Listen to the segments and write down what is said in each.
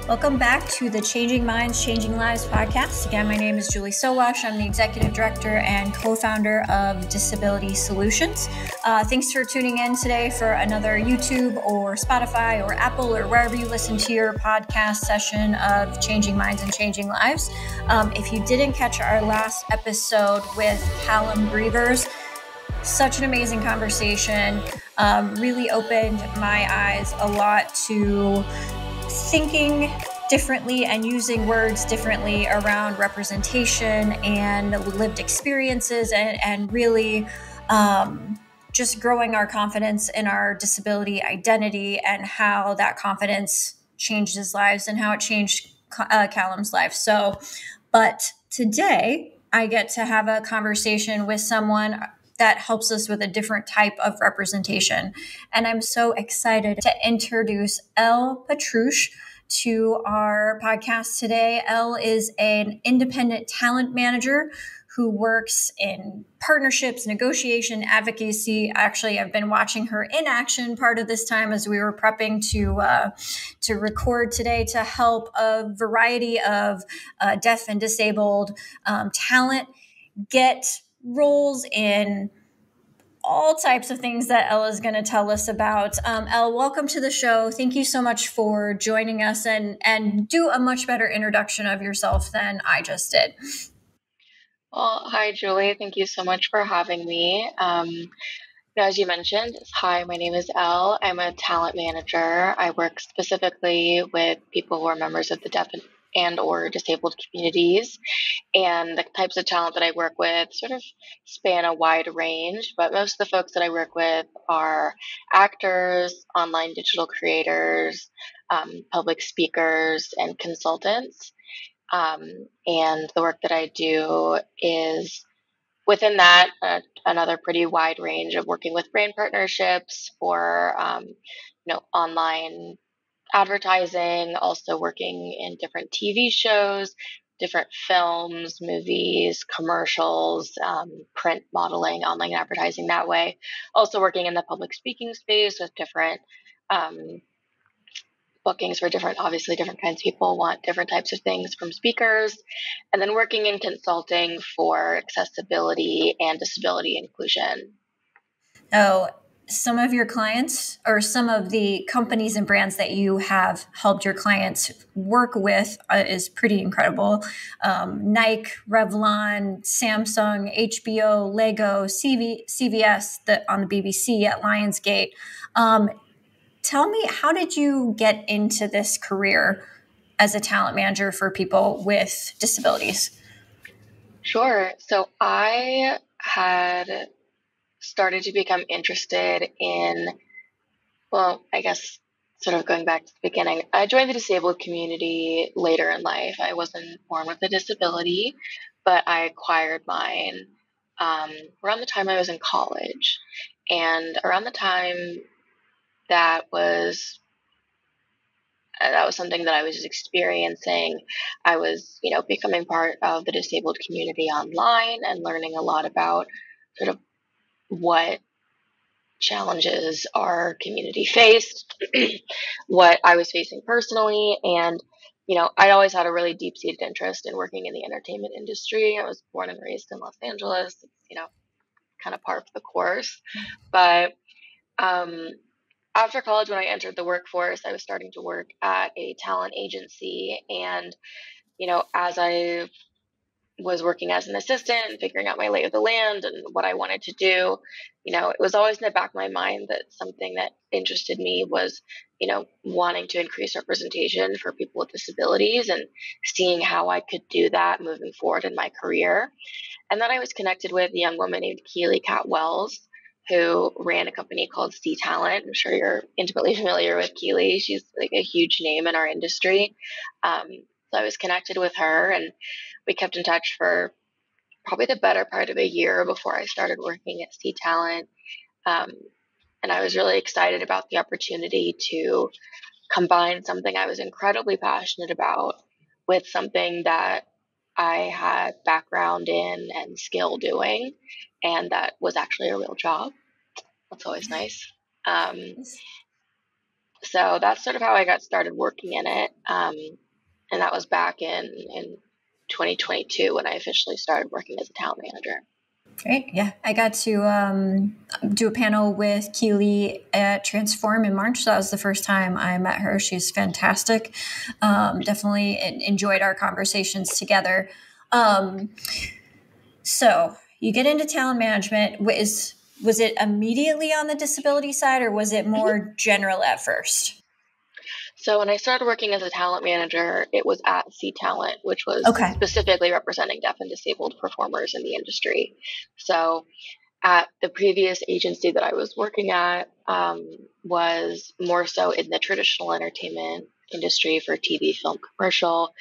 Welcome back to the Changing Minds, Changing Lives podcast. Again, my name is Julie Sowash. I'm the Executive Director and Co-Founder of Disability Solutions. Thanks for tuning in today for another YouTube or Spotify or Apple or wherever you listen to your podcast session of Changing Minds and Changing Lives. If you didn't catch our last episode with Callum Grievers, such an amazing conversation, really opened my eyes a lot to thinking differently and using words differently around representation and lived experiences and really just growing our confidence in our disability identity and how that confidence changed his lives and how it changed Callum's life. But today I get to have a conversation with someone that helps us with a different type of representation. And I'm so excited to introduce Elle Potruch to our podcast today. Elle is an independent talent manager who works in partnerships, negotiation, advocacy. Actually, I've been watching her in action part of this time as we were prepping to record today to help a variety of deaf and disabled talent get roles in all types of things that Elle is going to tell us about. Elle, welcome to the show. Thank you so much for joining us and do a much better introduction of yourself than I just did. Well, hi, Julie. Thank you so much for having me. As you mentioned, hi, my name is Elle. I'm a talent manager. I work specifically with people who are members of the deaf and or disabled communities. And the types of talent that I work with sort of span a wide range, but most of the folks that I work with are actors, online digital creators, public speakers, and consultants. And the work that I do is within that, another pretty wide range of working with brand partnerships for, online advertising, also working in different TV shows, different films, movies, commercials, print modeling, online advertising that way. Also working in the public speaking space with different bookings for obviously different kinds of people want different types of things from speakers, and then working in consulting for accessibility and disability inclusion. Oh, some of your clients or some of the companies and brands that you have helped your clients work with is pretty incredible. Nike, Revlon, Samsung, HBO, Lego, CVS on the BBC at Lionsgate. Tell me, how did you get into this career as a talent manager for people with disabilities? Sure. So I had started to become interested in, I guess sort of going back to the beginning, I joined the disabled community later in life. I wasn't born with a disability, but I acquired mine around the time I was in college. And around the time that was something that I was experiencing. I was, becoming part of the disabled community online and learning a lot about sort of what challenges our community faced, what I was facing personally. And, I'd always had a really deep seated interest in working in the entertainment industry. I was born and raised in Los Angeles. It's, kind of par for the course. But after college, when I entered the workforce, I was starting to work at a talent agency. And, as I was working as an assistant and figuring out my lay of the land and what I wanted to do, it was always in the back of my mind that something that interested me was, wanting to increase representation for people with disabilities and seeing how I could do that moving forward in my career. And then I was connected with a young woman named Keely Cat Wells, who ran a company called C Talent. I'm sure you're intimately familiar with Keely. She's like a huge name in our industry. So I was connected with her, and we kept in touch for probably the better part of a year before I started working at C Talent. And I was really excited about the opportunity to combine something I was incredibly passionate about with something that I had background in and skill doing, and that was actually a real job. That's always nice. So that's sort of how I got started working in it. And that was back in 2022 when I officially started working as a talent manager. Great. Yeah. I got to do a panel with Keely at Transform in March. So that was the first time I met her. She's fantastic. Definitely enjoyed our conversations together. So you get into talent management. Was it immediately on the disability side, or was it more general at first? So when I started working as a talent manager, it was at C Talent, which was Okay. specifically representing deaf and disabled performers in the industry. So at the previous agency that I was working at was more so in the traditional entertainment industry for TV, film, commercial,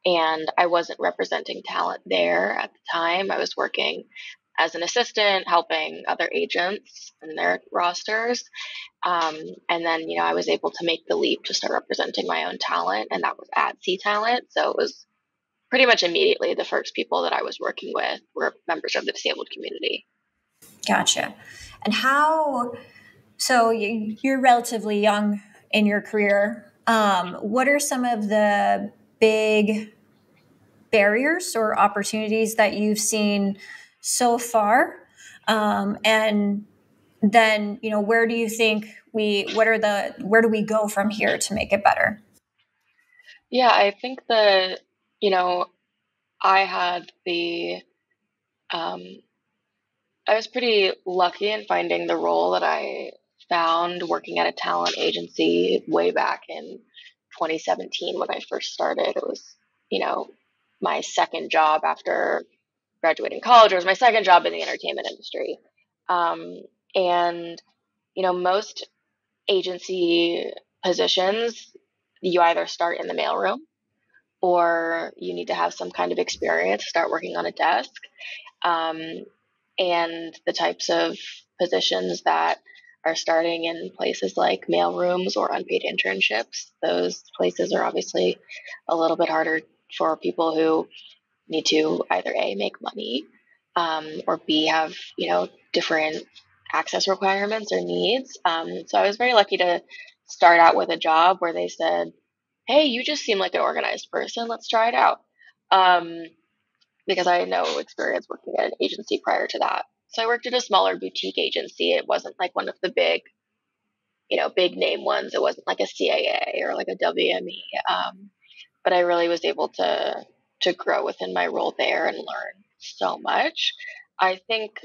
and I wasn't representing talent there at the time. I was working as an assistant, helping other agents and their rosters. And then, I was able to make the leap to start representing my own talent, and that was at C Talent. So it was pretty much immediately the first people that I was working with were members of the disabled community. Gotcha. And so you're relatively young in your career. What are some of the big barriers or opportunities that you've seen so far? And then, where do you think where do we go from here to make it better? Yeah, I think that, I had um, I was pretty lucky in finding the role that I found working at a talent agency way back in 2017 when I first started. It was, my second job after graduating college. It was my second job in the entertainment industry. And, most agency positions, you either start in the mailroom or you need to have some kind of experience, start working on a desk. Um, and the types of positions that are starting in places like mailrooms or unpaid internships, those places are obviously a little bit harder for people who need to either A, make money, or B, have, different access requirements or needs. So I was very lucky to start out with a job where they said, hey, you just seem like an organized person. Let's try it out. Um, because I had no experience working at an agency prior to that. So I worked at a smaller boutique agency. It wasn't like one of the big, big name ones. It wasn't like a CAA or like a WME. But I really was able to grow within my role there and learn so much. I think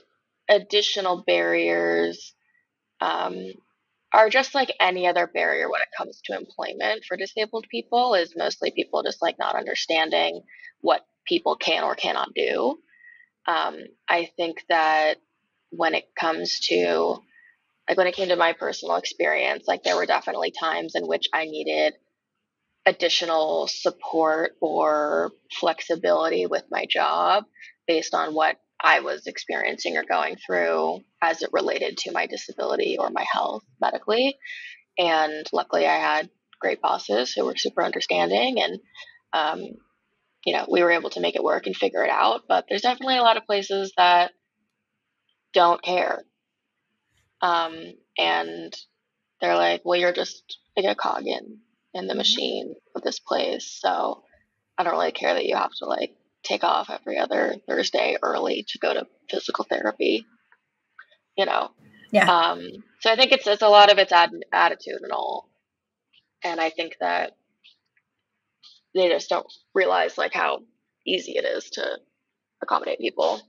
additional barriers are just like any other barrier when it comes to employment for disabled people, is mostly people just like not understanding what people can or cannot do. I think that when it comes to, like, when it came to my personal experience, like, there were definitely times in which I needed additional support or flexibility with my job based on what I was experiencing or going through as it related to my disability or my health medically. And luckily, I had great bosses who were super understanding, and we were able to make it work and figure it out. But there's definitely a lot of places that don't care. And they're like, well, you're just like a cog in the machine of this place. So I don't really care that you have to like take off every other Thursday early to go to physical therapy, you know? Yeah. So I think it's a lot of it's attitudinal. And I think that they just don't realize like how easy it is to accommodate people.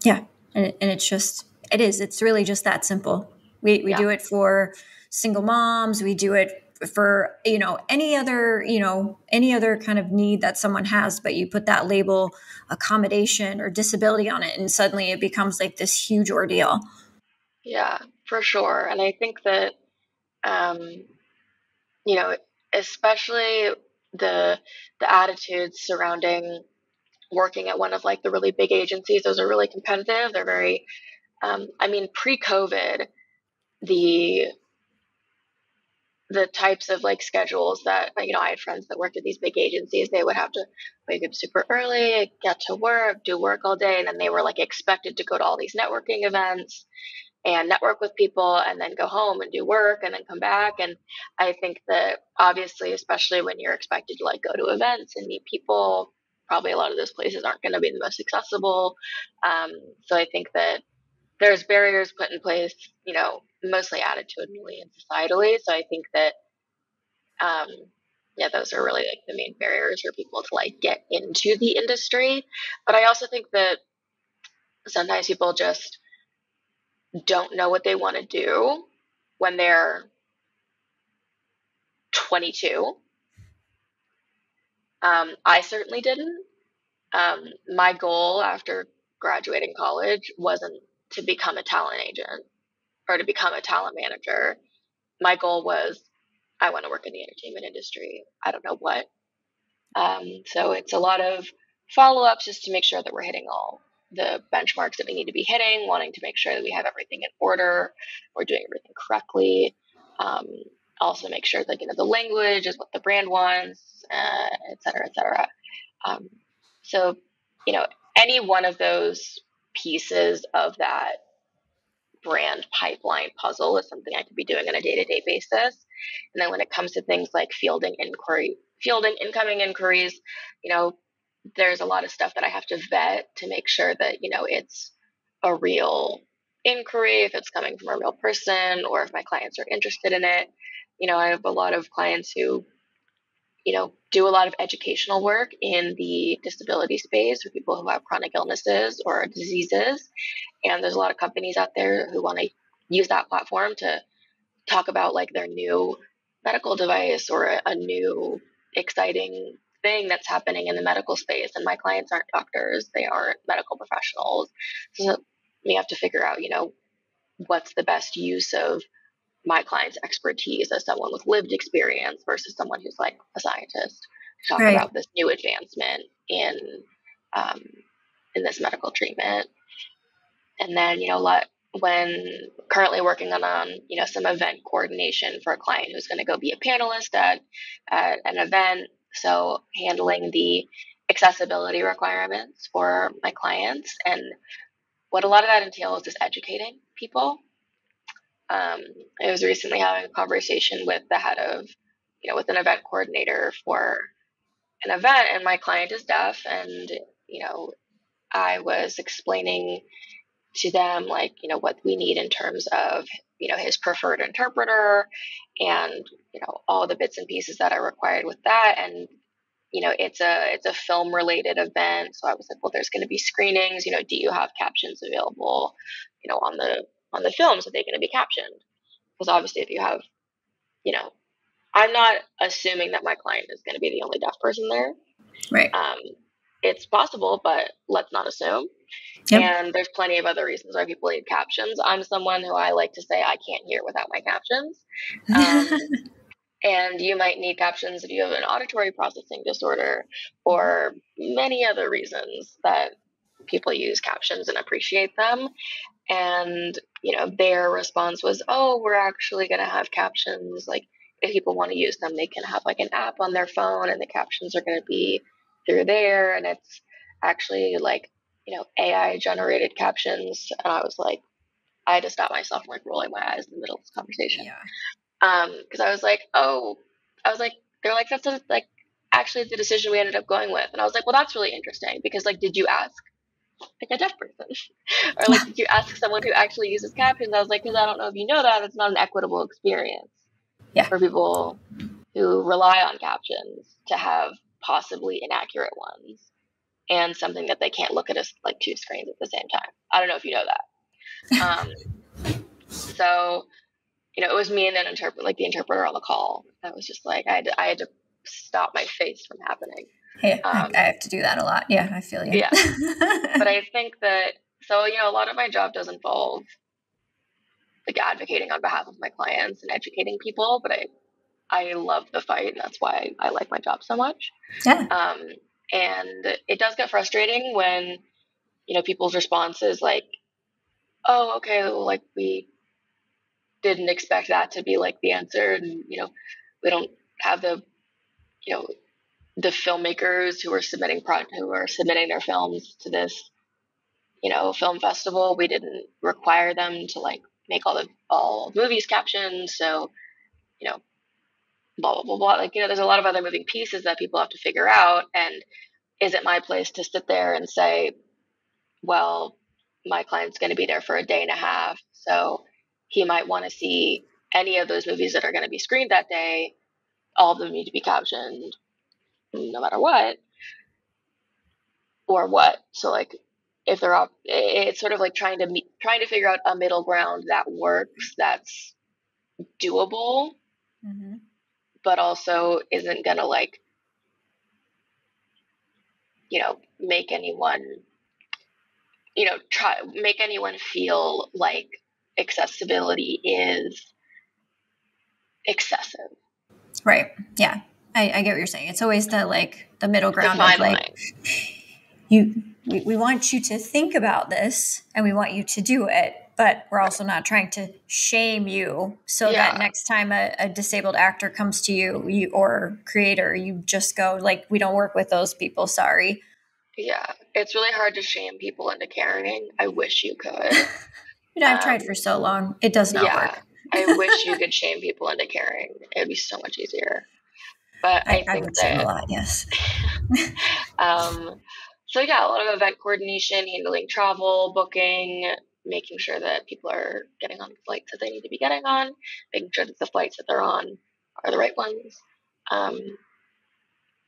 Yeah. And it's really just that simple. We Yeah. do it for single moms. We do it for, any other kind of need that someone has, but you put that label accommodation or disability on it, and suddenly it becomes like this huge ordeal. Yeah, for sure. And I think that, um, you know, especially the the attitudes surrounding working at one of like the really big agencies, those are really competitive. They're very, I mean, pre-COVID, the the types of like schedules that, I had friends that worked at these big agencies. They would have to wake up super early, get to work, do work all day, and then they were like expected to go to all these networking events. and network with people and then go home and do work and then come back. And I think that obviously, especially when you're expected to like go to events and meet people, probably a lot of those places aren't going to be the most accessible. So I think that there's barriers put in place, mostly attitudinally and societally. So I think that, um, yeah, those are really like the main barriers for people to like get into the industry. But I also think that sometimes people just don't know what they want to do when they're 22. I certainly didn't. My goal after graduating college wasn't to become a talent agent or to become a talent manager. My goal was I want to work in the entertainment industry. I don't know what. So it's a lot of follow-ups just to make sure that we're hitting all the benchmarks that we need to be hitting, wanting to make sure that we have everything in order, we're doing everything correctly. Um, Also make sure that, the language is what the brand wants, et cetera, et cetera. Um, so, you know, any one of those pieces of that brand pipeline puzzle is something I could be doing on a day-to-day basis. And then when it comes to things like fielding incoming inquiries, there's a lot of stuff that I have to vet to make sure that, it's a real inquiry, if it's coming from a real person, or if my clients are interested in it. I have a lot of clients who, do a lot of educational work in the disability space for people who have chronic illnesses or diseases. And there's a lot of companies out there who want to use that platform to talk about like their new medical device or a new exciting thing that's happening in the medical space. And my clients aren't doctors, they aren't medical professionals. So we have to figure out, what's the best use of my client's expertise as someone with lived experience versus someone who's like a scientist to talk Right. about this new advancement um, in this medical treatment. And then, when currently working on some event coordination for a client who's going to go be a panelist at an event. So handling the accessibility requirements for my clients. And what a lot of that entails is educating people. I was recently having a conversation with the head of, with an event coordinator for an event, and my client is deaf. And, I was explaining to them, like, what we need in terms of, his preferred interpreter and, all the bits and pieces that are required with that. And, it's a film related event. So I was like, well, there's going to be screenings, do you have captions available, on the films? Are they going to be captioned? Because obviously if you have, you know, I'm not assuming that my client is going to be the only deaf person there. Right. It's possible, but let's not assume. Yep. And there's plenty of other reasons why people need captions. I'm someone who I like to say I can't hear without my captions. And you might need captions if you have an auditory processing disorder or many other reasons that people use captions and appreciate them. And, their response was, oh, we're actually going to have captions. Like, if people want to use them, they can have like an app on their phone and the captions are going to be through there. And it's actually like, AI generated captions. And I was like, I had to stop myself from like rolling my eyes in the middle of this conversation. Yeah. Because I was like, they're like, that's like actually the decision we ended up going with. And I was like, well, that's really interesting because like, did you ask like a deaf person or like, did you ask someone who actually uses captions? I was like, because I don't know if you know that it's not an equitable experience for people who rely on captions to have possibly inaccurate ones and something that they can't look at as like two screens at the same time. I don't know if you know that. So, it was me and then the interpreter on the call. I was just like, I had to stop my face from happening. Hey, I have to do that a lot. Yeah, I feel you. Yeah. But I think that, so, a lot of my job does involve like advocating on behalf of my clients and educating people, but I love the fight, and that's why I like my job so much. Yeah. And it does get frustrating when, people's response is like, oh, okay, well, like we didn't expect that to be like the answer. And, we don't have the, the filmmakers who are submitting their films to this, film festival. We didn't require them to like make all movies captions. So, blah, blah, blah, blah. Like, there's a lot of other moving pieces that people have to figure out. And is it my place to sit there and say, well, my client's going to be there for a day and a half, so he might want to see any of those movies that are going to be screened that day. All of them need to be captioned no matter what, or what. So like, if they're up, it's sort of like trying to figure out a middle ground that works, that's doable, Mm-hmm. but also isn't going to like, make anyone, make anyone feel like accessibility is excessive. Right. Yeah. I get what you're saying. It's always the middle ground The of fine line. we want you to think about this and we want you to do it, but we're also not trying to shame you so that next time a disabled actor comes to you or creator, you just go like, we don't work with those people. Sorry. Yeah. It's really hard to shame people into caring. I wish you could. I've tried for so long. It does not work. I wish you could shame people into caring. It'd be so much easier. But I I think would shame a that, lot. Yes. so yeah, a lot of event coordination, handling travel, booking, making sure that people are getting on the flights that they need to be getting on, making sure that the flights that they're on are the right ones.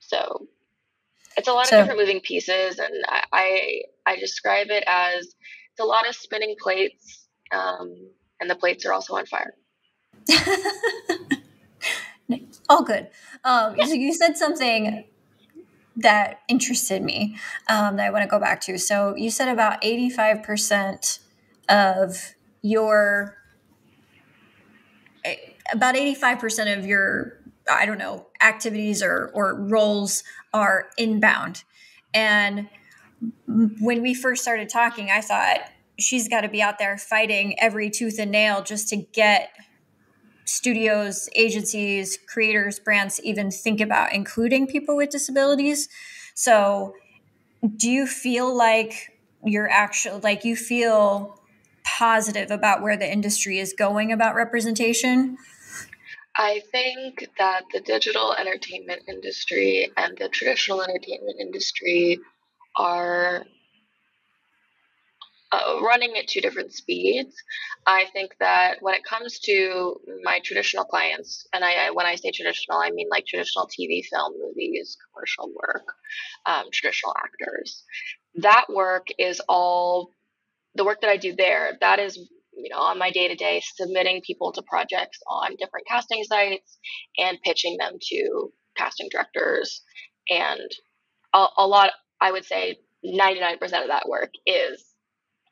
So it's a lot of different moving pieces, and I describe it as it's a lot of spinning plates, and the plates are also on fire. All good. So you said something that interested me that I want to go back to. So you said about 85% of your I don't know, activities or roles are inbound. And when we first started talking, I thought she's got to be out there fighting every tooth and nail just to get studios, agencies, creators, brands even think about including people with disabilities. So do you feel like you feel positive about where the industry is going about representation? I think that the digital entertainment industry and the traditional entertainment industry are running at two different speeds. I think that when it comes to my traditional clients, and when I say traditional, I mean like traditional TV, film, movies, commercial work, traditional actors. That work is all the work that I do there. That is, on my day to day, submitting people to projects on different casting sites and pitching them to casting directors. And a lot, I would say 99% of that work is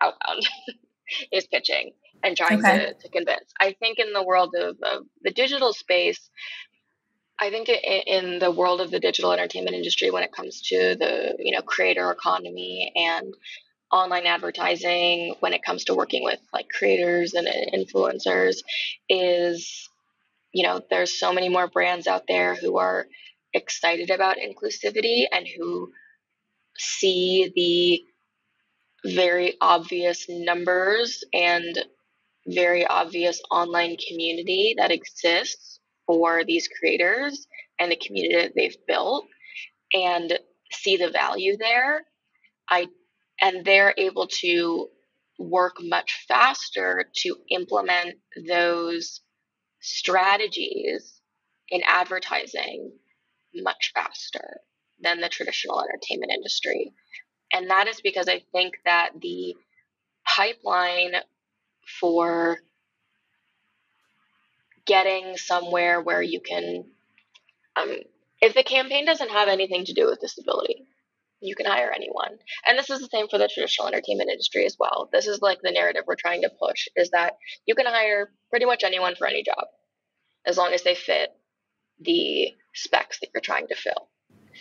outbound, is pitching and trying to convince. I think in the world of the digital space, I think in the world of the digital entertainment industry, when it comes to the creator economy and online advertising, when it comes to working with like creators and influencers, is there's so many more brands out there who are excited about inclusivity and who see the very obvious numbers and very obvious online community that exists for these creators and the community that they've built, and see the value there. And they're able to work much faster to implement those strategies in advertising much faster than the traditional entertainment industry. And that is because I think that the pipeline for getting somewhere where you can, if the campaign doesn't have anything to do with disability, you can hire anyone. And this is the same for the traditional entertainment industry as well. This is like the narrative we're trying to push, is that you can hire pretty much anyone for any job as long as they fit the specs that you're trying to fill.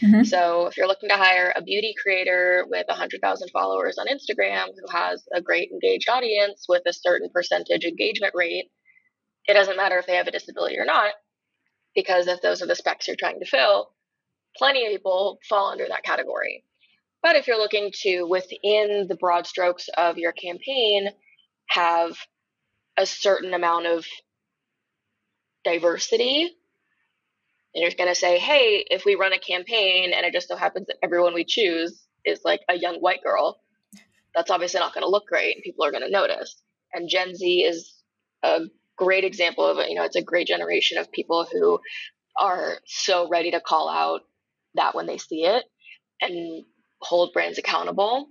Mm-hmm. So if you're looking to hire a beauty creator with 100,000 followers on Instagram who has a great engaged audience with a certain percentage engagement rate, it doesn't matter if they have a disability or not, because if those are the specs you're trying to fill, plenty of people fall under that category. But if you're looking to, within the broad strokes of your campaign, have a certain amount of diversity, and you're going to say, hey, if we run a campaign and it just so happens that everyone we choose is like a young white girl, that's obviously not going to look great and people are going to notice. And Gen Z is a great example of it. It's a great generation of people who are so ready to call out that when they see it and hold brands accountable.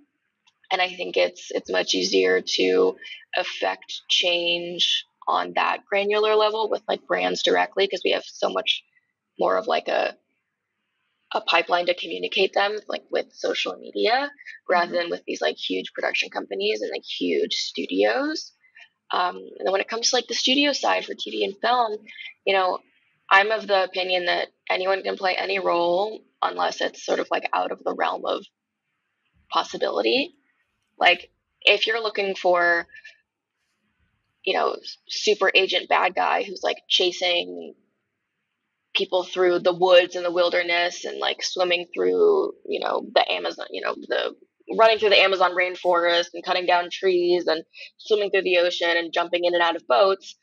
And I think it's much easier to affect change on that granular level with like brands directly, because we have so much more of like a pipeline to communicate them, like with social media, rather than with these like huge production companies and like huge studios. And then when it comes to like the studio side for TV and film, I'm of the opinion that anyone can play any role unless it's sort of like out of the realm of possibility. Like if you're looking for, super agent bad guy who's like chasing people through the woods and the wilderness and like swimming through, the Amazon, the running through the Amazon rainforest and cutting down trees and swimming through the ocean and jumping in and out of boats,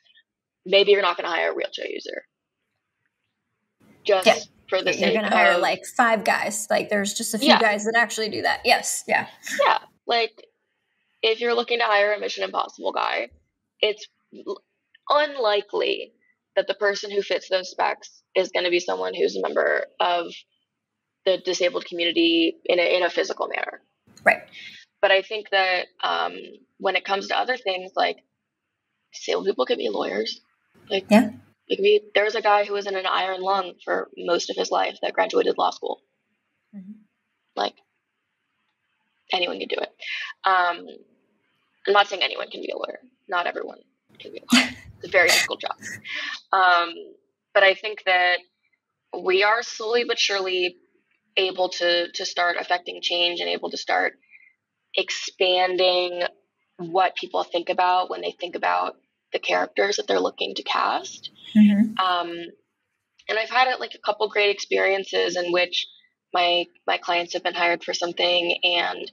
maybe you're not going to hire a wheelchair user. Just Yeah. for the You're sake going to hire of, like 5 guys. Like there's just a few guys that actually do that. Yes. Yeah. Yeah. Like if you're looking to hire a Mission Impossible guy, it's unlikely that the person who fits those specs is going to be someone who's a member of the disabled community in a physical manner. Right. But I think that when it comes to other things, like disabled people could be lawyers. Like, yeah. There was a guy who was in an iron lung for most of his life that graduated law school. Mm-hmm. Like, anyone can do it. I'm not saying anyone can be a lawyer. Not everyone can be a lawyer. It's a very difficult job. But I think that we are slowly but surely able to start affecting change and able to start expanding what people think about when they think about the characters that they're looking to cast. Mm-hmm. And I've had like a couple great experiences in which my clients have been hired for something, and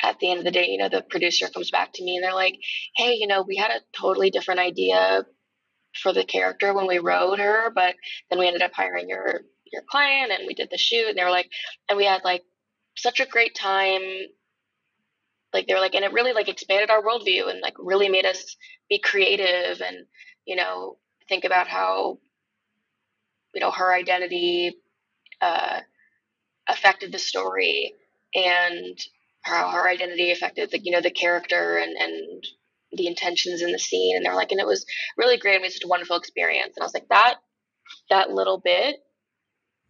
at the end of the day, the producer comes back to me and they're like, hey, we had a totally different idea for the character when we wrote her, but then we ended up hiring your client and we did the shoot, and they were like, and we had like such a great time. Like they were like, and it really like expanded our worldview and like really made us be creative and, think about how, her identity affected the story and how her identity affected the character and the intentions in the scene. And they're like, and it was really great. It was such a wonderful experience. And I was like, that little bit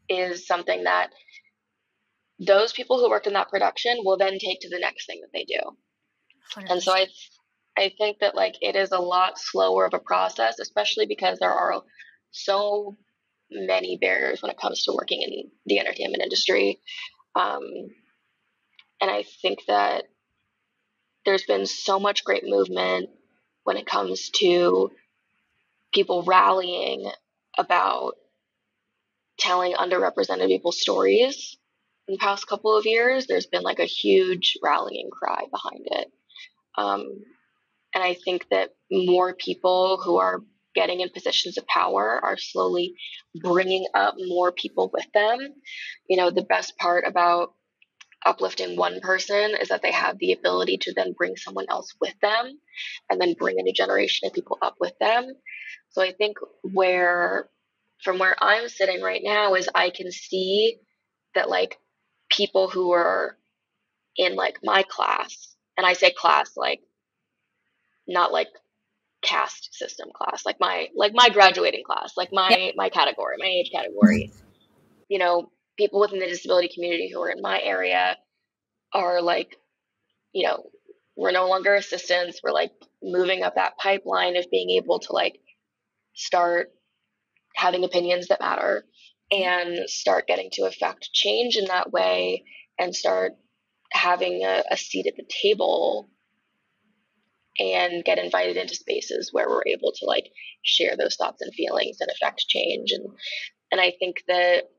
is something that those people who worked in that production will then take to the next thing that they do. 100%. And so I think that like it is a lot slower of a process, especially because there are so many barriers when it comes to working in the entertainment industry. And I think that there's been so much great movement when it comes to people rallying about telling underrepresented people's stories. In the past couple of years, there's been like a huge rallying cry behind it. And I think that more people who are getting in positions of power are slowly bringing up more people with them. The best part about uplifting one person is that they have the ability to then bring someone else with them and then bring a new generation of people up with them. So I think from where I'm sitting right now is I can see that like people who are in like my class, and I say class like not like caste system class, like my graduating class, like my category, my age category, people within the disability community who are in my area are like, we're no longer assistants. We're like moving up that pipeline of being able to like start having opinions that matter and start getting to affect change in that way and start having a seat at the table and get invited into spaces where we're able to like share those thoughts and feelings and affect change. And I think that,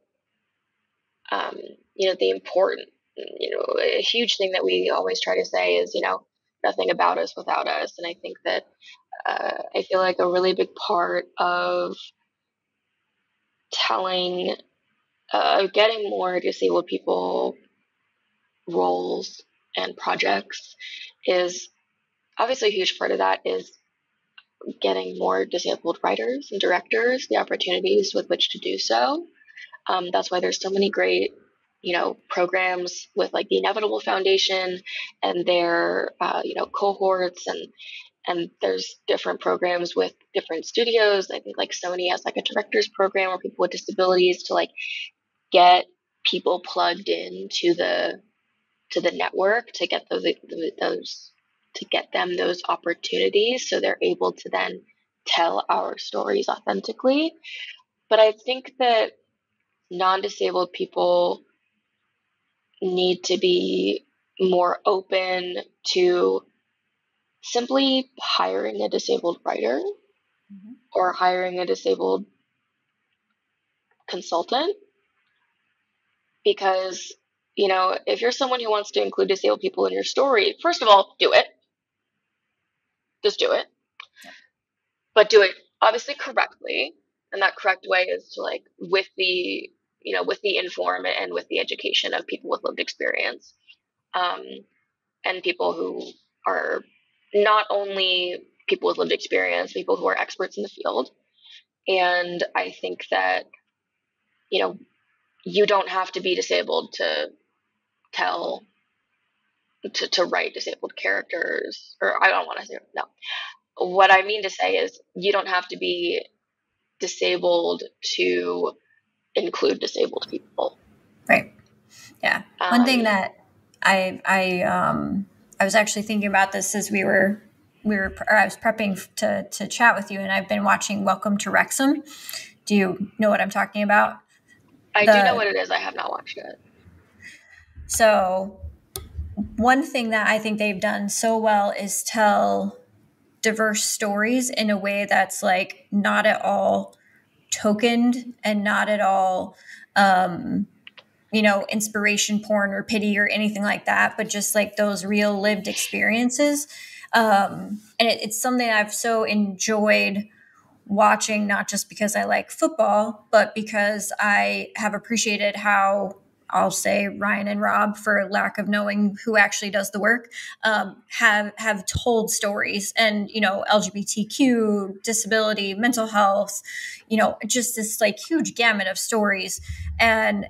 the important, a huge thing that we always try to say is, nothing about us without us. And I think that I feel like a really big part of telling, getting more disabled people roles and projects is obviously a huge part of that is getting more disabled writers and directors the opportunities with which to do so. That's why there's so many great, programs with like the Inevitable Foundation and their, cohorts, and there's different programs with different studios. I think like Sony has like a director's program where people with disabilities to like get people plugged in to the network to get those to get them those opportunities so they're able to then tell our stories authentically. But I think that non-disabled people need to be more open to simply hiring a disabled writer or hiring a disabled consultant, because if you're someone who wants to include disabled people in your story, first of all, do it. Just do it. But do it obviously correctly, and that correct way is to like with the with the inform and with the education of people with lived experience, and people who are not only people with lived experience, people who are experts in the field. And I think that you don't have to be disabled to tell to write disabled characters, or I don't want to say no. What I mean to say is you don't have to be disabled to include disabled people. Right. Yeah. One thing that I was actually thinking about this as I was prepping to chat with you, and I've been watching Welcome to Wrexham. Do you know what I'm talking about? I do know what it is. I have not watched it. So one thing that I think they've done so well is tell diverse stories in a way that's like not at all tokened and not at all inspiration porn or pity or anything like that, but just like those real lived experiences. And it's something I've so enjoyed watching, not just because I like football, but because I have appreciated how, I'll say, Ryan and Rob, for lack of knowing who actually does the work, have told stories, and LGBTQ, disability, mental health, just this like huge gamut of stories. And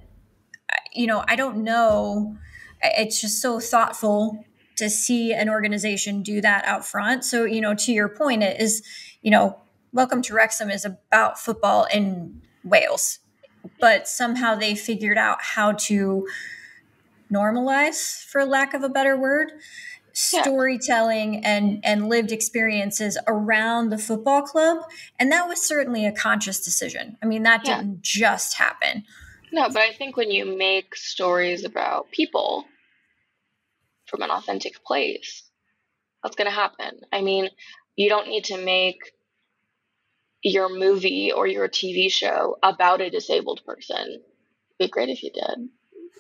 I don't know, it's just so thoughtful to see an organization do that out front. So to your point, it is Welcome to Wrexham is about football in Wales, but somehow they figured out how to normalize, for lack of a better word, storytelling and lived experiences around the football club. And that was certainly a conscious decision. I mean, that didn't just happen. No, but I think when you make stories about people from an authentic place, that's going to happen. I mean, you don't need to make your movie or your TV show about a disabled person. It'd be great if you did.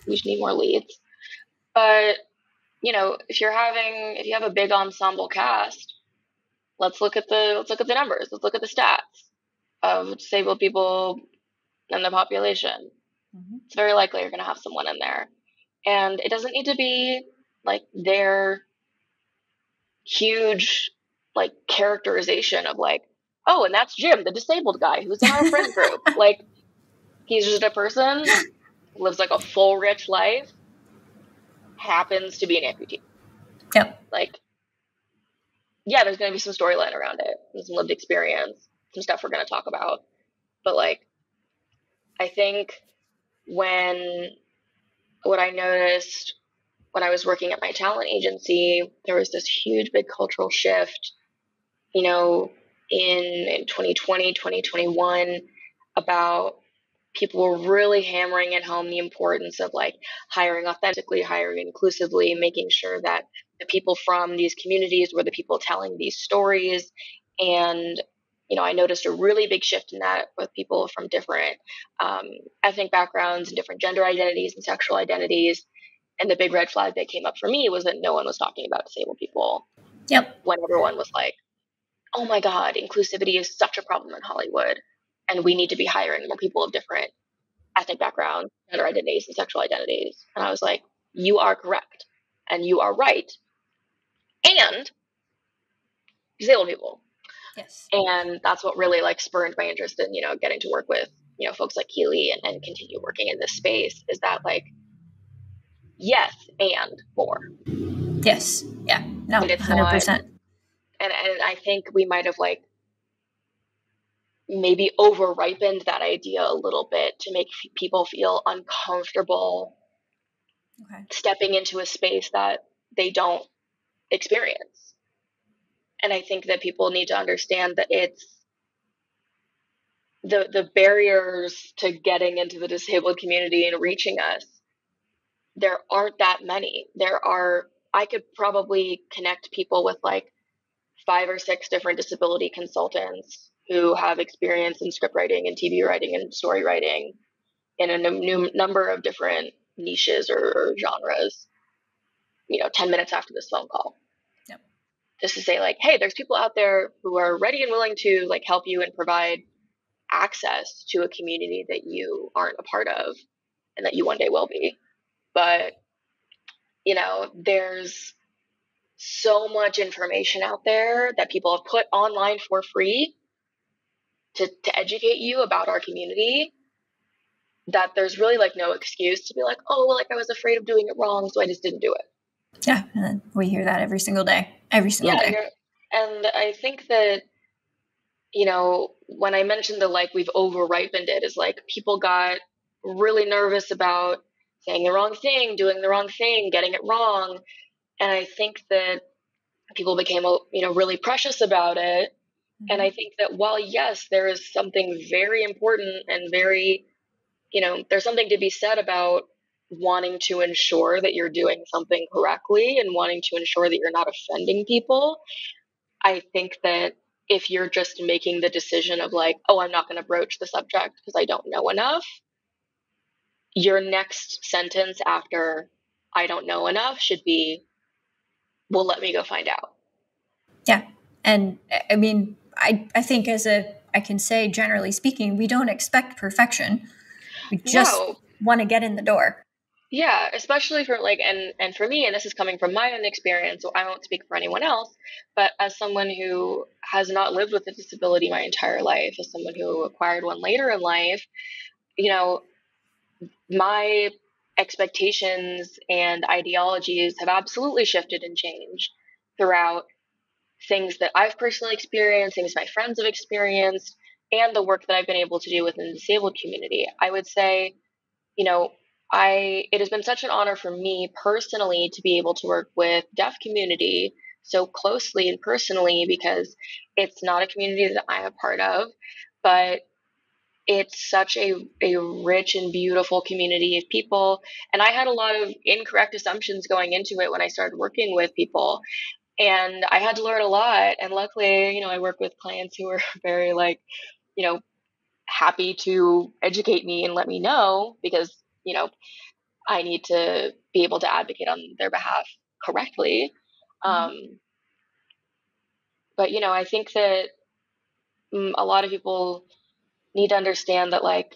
We should need more leads. But, if you have a big ensemble cast, let's look at the numbers. Let's look at the stats of disabled people in the population. Mm-hmm. It's very likely you're going to have someone in there. And it doesn't need to be like their huge like characterization of like, oh, and that's Jim, the disabled guy who's in our friend group. Like, he's just a person, lives like a full, rich life, happens to be an amputee. Yep. Like, yeah, there's going to be some storyline around it, and some lived experience, some stuff we're going to talk about. But like, I think what I noticed when I was working at my talent agency, there was this huge, big cultural shift, in 2020, 2021, about people were really hammering at home the importance of like hiring authentically, hiring inclusively, making sure that the people from these communities were the people telling these stories. And I noticed a really big shift in that with people from different ethnic backgrounds and different gender identities and sexual identities. And the big red flag that came up for me was that no one was talking about disabled people Yep. when everyone was like, oh my God, inclusivity is such a problem in Hollywood, and we need to be hiring more people of different ethnic backgrounds, gender identities, and sexual identities. And I was like, you are correct, and you are right, and disabled people. Yes. And that's what really like spurred my interest in, getting to work with, folks like Keely and continue working in this space, is that like, yes, and more. Yes. Yeah. No, And it's not, 100%. and I think we might have like maybe over ripened that idea a little bit to make people feel uncomfortable stepping into a space that they don't experience. And I think that people need to understand that it's the barriers to getting into the disabled community and reaching us. There aren't that many. I could probably connect people with like 5 or 6 different disability consultants who have experience in script writing and TV writing and story writing in a new number of different niches or genres, 10 minutes after this phone call. Yep. Just to say like, hey, there's people out there who are ready and willing to like help you and provide access to a community that you aren't a part of and that you one day will be. But, there's so much information out there that people have put online for free to educate you about our community, that there's really like no excuse to be like, oh, well, like I was afraid of doing it wrong, so I just didn't do it. Yeah, and we hear that every single day. Every single day. And I think that, when I mentioned the like we've over ripened it, is like people got really nervous about saying the wrong thing, doing the wrong thing, getting it wrong. And I think that people became, really precious about it. Mm-hmm. And I think that while, yes, there is something very important and very, there's something to be said about wanting to ensure that you're doing something correctly and wanting to ensure that you're not offending people. I think that if you're just making the decision of like, oh, I'm not going to broach the subject because I don't know enough, your next sentence after I don't know enough should be, well, let me go find out. Yeah. And I mean, I think I can say, generally speaking, we don't expect perfection. We just want to get in the door. Yeah, especially for like, and for me, and this is coming from my own experience, so I won't speak for anyone else, but as someone who has not lived with a disability my entire life, as someone who acquired one later in life, my expectations and ideologies have absolutely shifted and changed throughout things that I've personally experienced, things my friends have experienced, and the work that I've been able to do within the disabled community. I would say, it has been such an honor for me personally to be able to work with deaf community so closely and personally, because it's not a community that I'm a part of, but it's such a rich and beautiful community of people. And I had a lot of incorrect assumptions going into it when I started working with people. And I had to learn a lot. And luckily, I work with clients who are very like, happy to educate me and let me know, because, I need to be able to advocate on their behalf correctly. Mm-hmm. But, I think that a lot of people need to understand that like,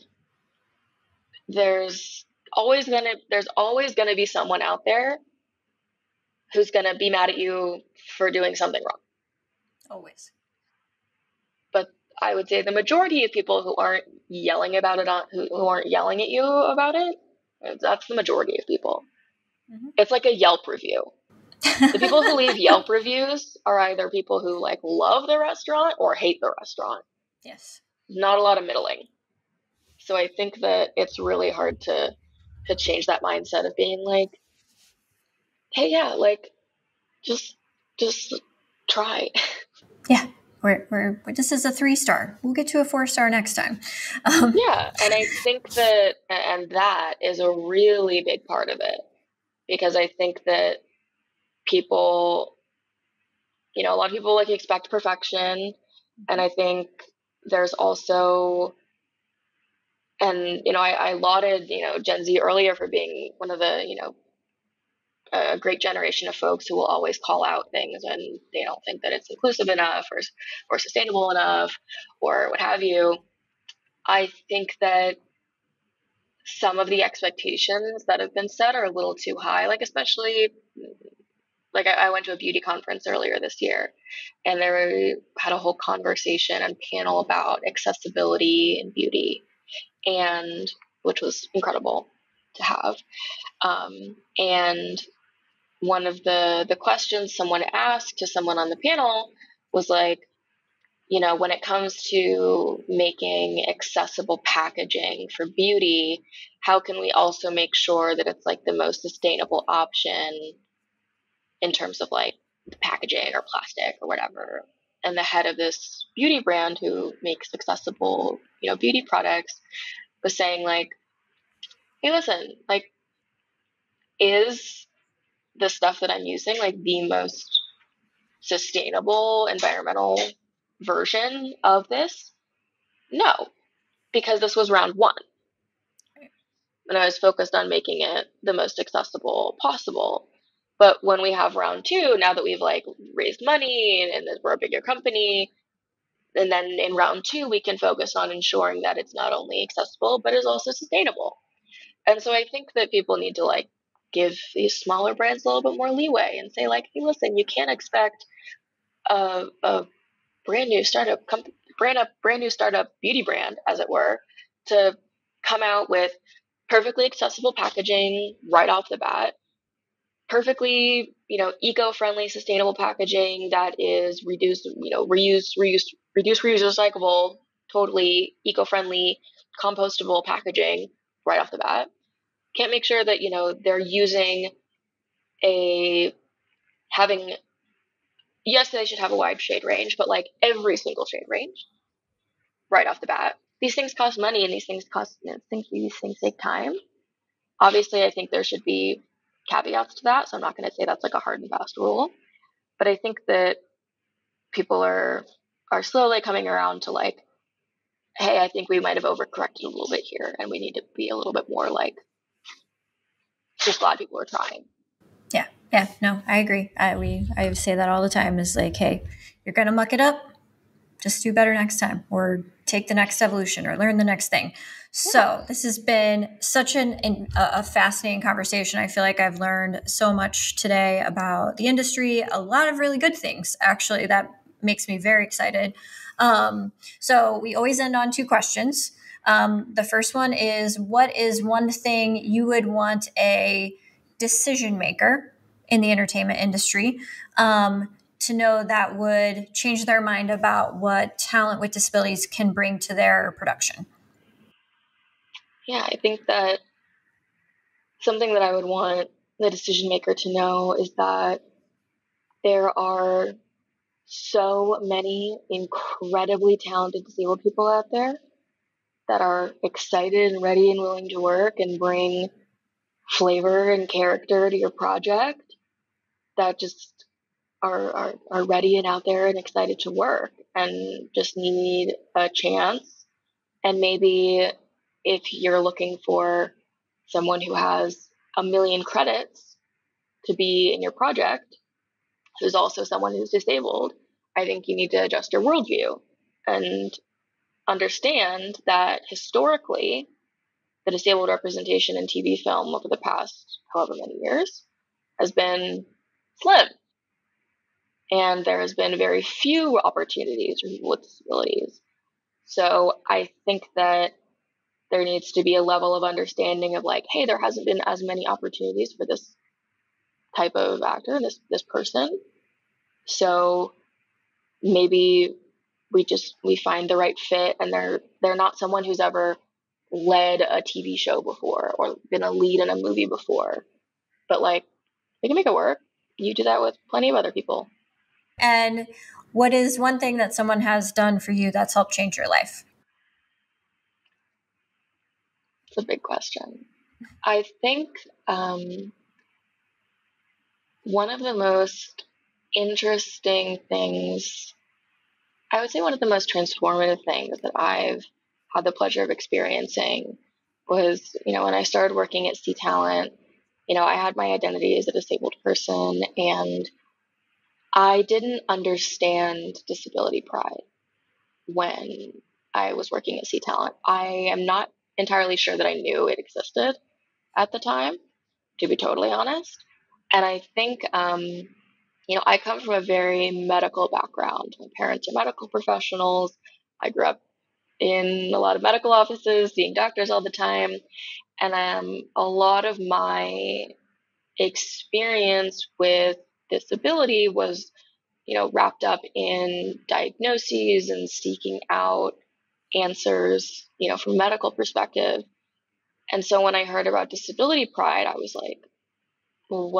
there's always going to be someone out there who's going to be mad at you for doing something wrong. Always. But I would say the majority of people who aren't yelling about it, who aren't yelling at you about it, that's the majority of people. Mm-hmm. It's like a Yelp review. The people who leave Yelp reviews are either people who like love the restaurant or hate the restaurant. Yes. Not a lot of middling. So I think that it's really hard to change that mindset of being like, hey, yeah, like just try. Yeah. This is a 3-star. We'll get to a 4-star next time. Yeah. And I think that is a really big part of it, because I think that people, a lot of people like expect perfection. And I think there's also, and, I lauded, Gen Z earlier for being one of the, a great generation of folks who will always call out things when they don't think that it's inclusive enough or sustainable enough or what have you. I think that some of the expectations that have been set are a little too high, like especially like I went to a beauty conference earlier this year and there had a whole conversation and panel about accessibility in beauty, and which was incredible to have. And one of the questions someone asked to someone on the panel was like, when it comes to making accessible packaging for beauty, how can we also make sure that it's like the most sustainable option in terms of like the packaging or plastic or whatever? And the head of this beauty brand who makes accessible, beauty products was saying like, hey, listen, like, is the stuff that I'm using like the most sustainable environmental version of this? No, because this was round one. And I was focused on making it the most accessible possible. But when we have round two, now that we've like raised money and we're a bigger company, and then in round two, we can focus on ensuring that it's not only accessible, but is also sustainable. And so I think that people need to like give these smaller brands a little bit more leeway and say like, hey, listen, you can't expect a brand new brand new startup beauty brand, as it were, to come out with perfectly accessible packaging right off the bat, perfectly, eco-friendly, sustainable packaging that is reduced, reduce, reuse, recyclable, totally eco-friendly, compostable packaging right off the bat. Can't make sure that, they're using having, yes, they should have a wide shade range, but like every single shade range right off the bat. These things cost money and these things take time. Obviously, I think there should be caveats to that, so I'm not going to say that's like a hard and fast rule. But I think that people are slowly coming around to like, hey, I think we might have overcorrected a little bit here, and we need to be a little bit more like, just glad people are trying. Yeah, no, I agree. I say that all the time is like, hey, you're gonna muck it up, just do better next time, or take the next evolution, or learn the next thing. So this has been such a fascinating conversation. I feel like I've learned so much today about the industry, a lot of really good things, actually, that makes me very excited. So we always end on two questions. The first one is, what is one thing you would want a decision maker in the entertainment industry to know that would change their mind about what talent with disabilities can bring to their production? Yeah, I think that something that I would want the decision maker to know is that there are so many incredibly talented disabled people out there that are excited and ready and willing to work and bring flavor and character to your project, that just are ready and out there and excited to work and just need a chance. And maybe if you're looking for someone who has a million credits to be in your project, who's also someone who's disabled, I think you need to adjust your worldview and understand that historically, the disabled representation in TV film over the past however many years has been slim. And there has been very few opportunities for people with disabilities. So I think that there needs to be a level of understanding of like, hey, there hasn't been as many opportunities for this type of actor, this person. So maybe we find the right fit, and they're not someone who's ever led a TV show before or been a lead in a movie before, but like they can make it work. You do that with plenty of other people. And what is one thing that someone has done for you that's helped change your life? It's a big question. I think one of the most interesting things, I would say one of the most transformative things that I've had the pleasure of experiencing was, when I started working at C Talent, I had my identity as a disabled person, and I didn't understand disability pride when I was working at C Talent. I am not entirely sure that I knew it existed at the time, to be totally honest. And I think, I come from a very medical background. My parents are medical professionals. I grew up in a lot of medical offices, seeing doctors all the time. And a lot of my experience with disability was, wrapped up in diagnoses and seeking out answers, from a medical perspective. And so when I heard about disability pride, I was like, well,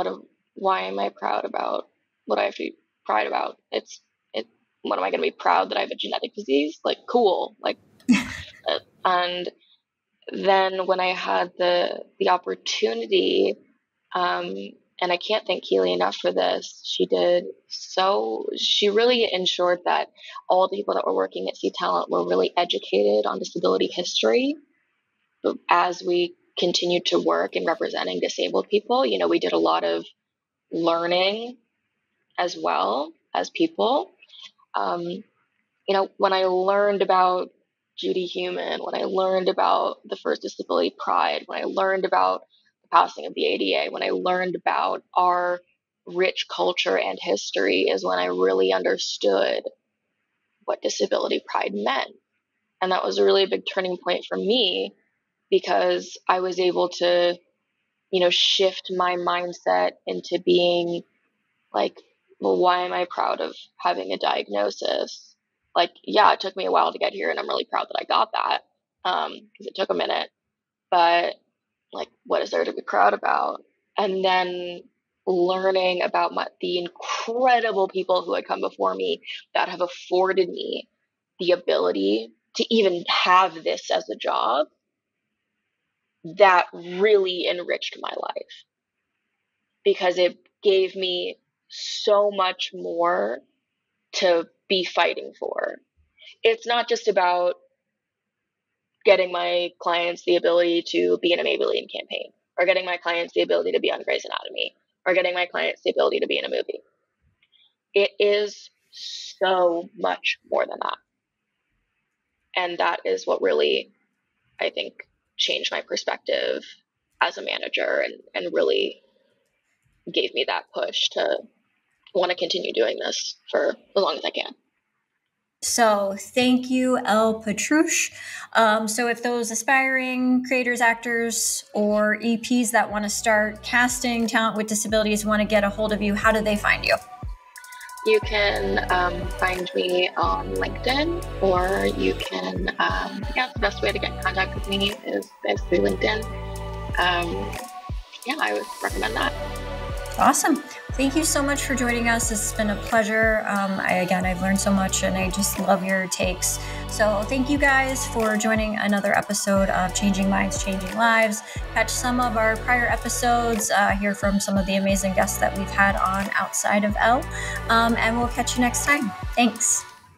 why am I proud about what I have to be proud about? It, what am I going to be proud that I have a genetic disease? Like, cool. Like, and then when I had the opportunity, and I can't thank Keely enough for this. She really ensured that all the people that were working at C Talent were really educated on disability history. But as we continued to work in representing disabled people, we did a lot of learning as well as people. When I learned about Judy Heumann, when I learned about the first disability pride, when I learned about the passing of the ADA, when I learned about our rich culture and history, is when I really understood what disability pride meant. And that was a really big turning point for me, because I was able to, shift my mindset into being like, well, why am I proud of having a diagnosis? Like, yeah, it took me a while to get here, and I'm really proud that I got that, because it took a minute. But like, what is there to be proud about? And then learning about the incredible people who had come before me that have afforded me the ability to even have this as a job, that really enriched my life, because it gave me so much more to be fighting for. It's not just about getting my clients the ability to be in a Maybelline campaign, or getting my clients the ability to be on Grey's Anatomy, or getting my clients the ability to be in a movie. It is so much more than that. And that is what really, I think, changed my perspective as a manager, and really gave me that push to want to continue doing this for as long as I can. So thank you, Elle Potruch. So if those aspiring creators, actors, or EPs that want to start casting talent with disabilities want to get a hold of you, how do they find you? You can find me on LinkedIn, or you can, the best way to get in contact with me is through LinkedIn. I would recommend that. Awesome. Thank you so much for joining us. This has been a pleasure. I've learned so much, and I just love your takes. So thank you guys for joining another episode of Changing Minds, Changing Lives. Catch some of our prior episodes, hear from some of the amazing guests that we've had on outside of Elle, and we'll catch you next time. Thanks.